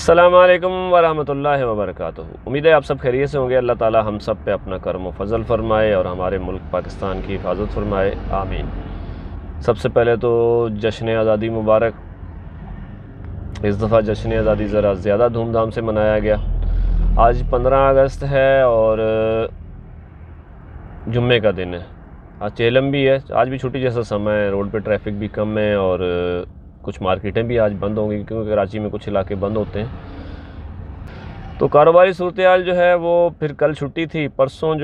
अस्सलाम वालेकुम वरहमतुल्लाहि वबरकातुहू। उम्मीद है आप सब खैरियत से होंगे। अल्लाह ताला हम सब पे अपना करम व फजल फरमाए और हमारे मुल्क पाकिस्तान की हिफाजत फरमाए, आमीन। सबसे पहले तो जश्न आज़ादी मुबारक। इस दफ़ा जश्न आज़ादी ज़रा ज़्यादा धूमधाम से मनाया गया। आज 15 अगस्त है और जुम्मे का दिन है। आज चेलम भी है, आज भी छुट्टी जैसा समय है, रोड पे ट्रैफिक भी कम है और कुछ मार्केटें भी आज बंद होंगी क्योंकि कराची में कुछ इलाके बंद होते हैं। तो कारोबारी सूरत हाल जो है वो फिर कल छुट्टी थी, परसों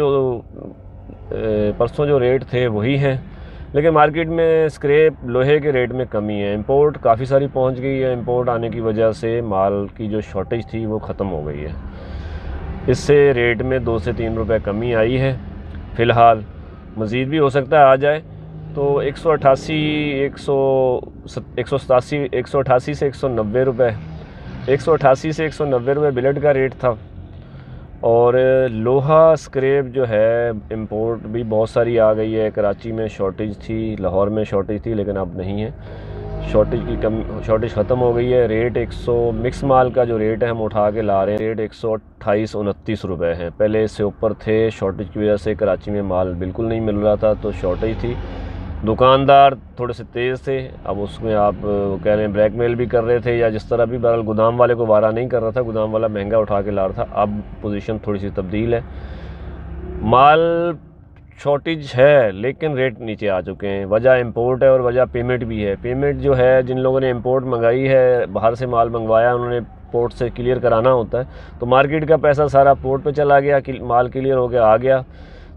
जो रेट थे वही हैं, लेकिन मार्केट में स्क्रैप लोहे के रेट में कमी है। इंपोर्ट काफ़ी सारी पहुंच गई है। इंपोर्ट आने की वजह से माल की जो शॉर्टेज थी वो ख़त्म हो गई है। इससे रेट में 2 से 3 रुपए कमी आई है। फ़िलहाल मज़ीद भी हो सकता है आ जाए। तो 188 से 190 रुपये, 188 से 190 रुपये बिलेट का रेट था। और लोहा स्क्रैप जो है इंपोर्ट भी बहुत सारी आ गई है। कराची में शॉर्टेज थी, लाहौर में शॉर्टेज थी, लेकिन अब नहीं है। शॉर्टेज ख़त्म हो गई है। रेट 100 मिक्स माल का जो रेट है हम उठा के ला रहे हैं, रेट 128-129 रुपये है। पहले इससे ऊपर थे। शॉर्टेज की वजह से कराची में माल बिल्कुल नहीं मिल रहा था, तो शॉर्टेज थी। दुकानदार थोड़े से तेज़ थे। अब उसमें आप कह रहे हैं ब्लैकमेल भी कर रहे थे या जिस तरह भी, बहरहाल गोदाम वाले को वारा नहीं कर रहा था, गोदाम वाला महंगा उठा के ला रहा था। अब पोजीशन थोड़ी सी तब्दील है। माल शॉर्टेज है लेकिन रेट नीचे आ चुके हैं। वजह इंपोर्ट है और वजह पेमेंट भी है। पेमेंट जो है, जिन लोगों ने इंपोर्ट मंगाई है, बाहर से माल मंगवाया, उन्होंने पोर्ट से क्लियर कराना होता है, तो मार्केट का पैसा सारा पोर्ट पे चला गया, माल क्लियर हो गया आ गया।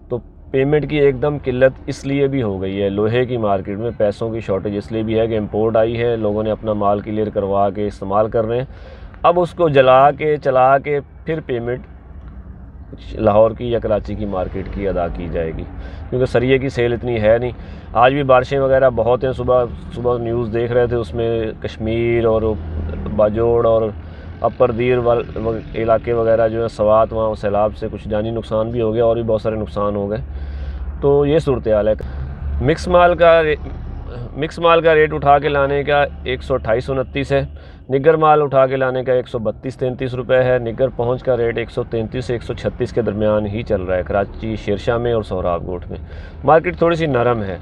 तो पेमेंट की एकदम किल्लत इसलिए भी हो गई है। लोहे की मार्केट में पैसों की शॉर्टेज इसलिए भी है कि इंपोर्ट आई है, लोगों ने अपना माल क्लियर करवा के इस्तेमाल कर रहे हैं। अब उसको चला के फिर पेमेंट लाहौर की या कराची की मार्केट की अदा की जाएगी, क्योंकि सरिये की सेल इतनी है नहीं। आज भी बारिशें वगैरह बहुत हैं। सुबह न्यूज़ देख रहे थे, उसमें कश्मीर और बाजोड़ और अपर दीर इलाके वगैरह जो है, सवात, वहाँ सैलाब से कुछ जानी नुकसान भी हो गया और भी बहुत सारे नुकसान हो गए। तो ये सूरत हाल है। मिक्स माल का रेट उठा के लाने का 128-129 है। निगर माल उठा के लाने का 132-133 रुपये है। निगर पहुंच का रेट 133 से 136 के दरमियान ही चल रहा है कराची, शेरशाह में और सोहराबकोट में। मार्केट थोड़ी सी नरम है।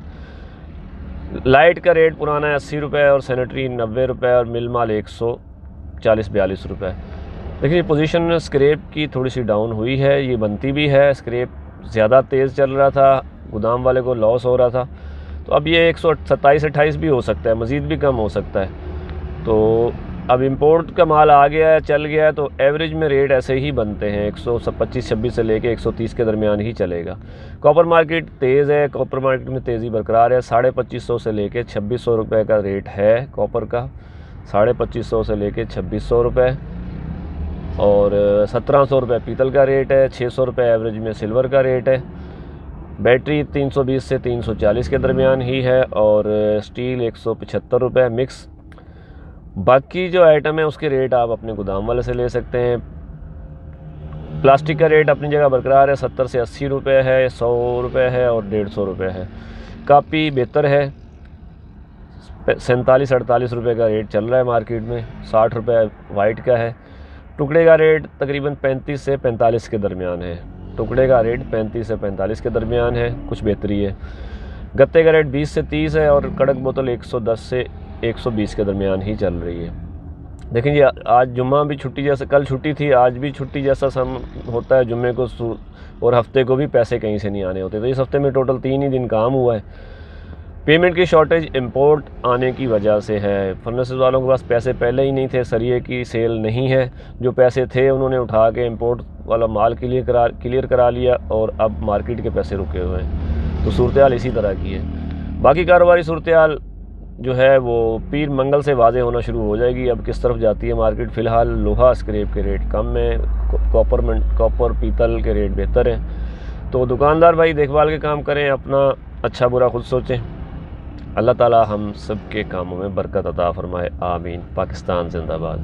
लाइट का रेट पुराना है 80 रुपये और सैनिटरी 90 रुपये और मिल माल 140-42 रुपये। देखिए पोजीशन स्क्रैप की थोड़ी सी डाउन हुई है, ये बनती भी है। स्क्रैप ज़्यादा तेज़ चल रहा था, गोदाम वाले को लॉस हो रहा था, तो अब ये 127-28 भी हो सकता है, मज़ीद भी कम हो सकता है। तो अब इंपोर्ट का माल आ गया है, चल गया है, तो एवरेज में रेट ऐसे ही बनते हैं, 125-26 से लेके 130 के दरमियान ही चलेगा। कॉपर मार्केट तेज़ है, कॉपर मार्केट में तेज़ी बरकरार है। 2550 से लेके 2600 रुपये का रेट है कॉपर का, 2550 से लेके 2600 रुपये, और 1700 रुपये पीतल का रेट है। 600 रुपये एवरेज में सिल्वर का रेट है। बैटरी 320 से 340 के दरमियान ही है और स्टील 175 रुपये मिक्स। बाकी जो आइटम है उसके रेट आप अपने गोदाम वाले से ले सकते हैं। प्लास्टिक का रेट अपनी जगह बरकरार है, 70 से 80 रुपये है, 100 रुपये है और 150 रुपये है। कापी बेहतर है, 47-48 रुपये का रेट चल रहा है मार्केट में। 60 रुपये वाइट का है। टुकड़े का रेट तकरीबन 35 से 45 के दरमियान है। टुकड़े का रेट 35 से 45 के दरमियान है, कुछ बेहतरी है। गत्ते का रेट 20 से 30 है और कड़क बोतल 110 से 120 के दरमियान ही चल रही है। लेकिन ये आज जुम्मा भी छुट्टी जैसा, कल छुट्टी थी, आज भी छुट्टी जैसा सम होता है जुम्मे को, और हफ्ते को भी पैसे कहीं से नहीं आने होते। तो इस हफ्ते में टोटल 3 ही दिन काम हुआ है। पेमेंट की शॉर्टेज इंपोर्ट आने की वजह से है। फर्नेसेस वालों के पास पैसे पहले ही नहीं थे, सरिये की सेल नहीं है। जो पैसे थे उन्होंने उठा के इंपोर्ट वाला माल क्लियर करा लिया और अब मार्केट के पैसे रुके हुए हैं। तो सूरत हाल इसी तरह की है। बाकी कारोबारी सूरत हाल जो है वो पीर मंगल से वाज़े होना शुरू हो जाएगी। अब किस तरफ जाती है मार्केट। फ़िलहाल लोहा स्क्रैप के रेट कम है, कॉपर पीतल के रेट बेहतर हैं। तो दुकानदार भाई देखभाल के काम करें, अपना अच्छा बुरा खुद सोचें। अल्लाह ताला हम सब के कामों में बरकत अता फरमाए, आमीन। पाकिस्तान जिंदाबाद।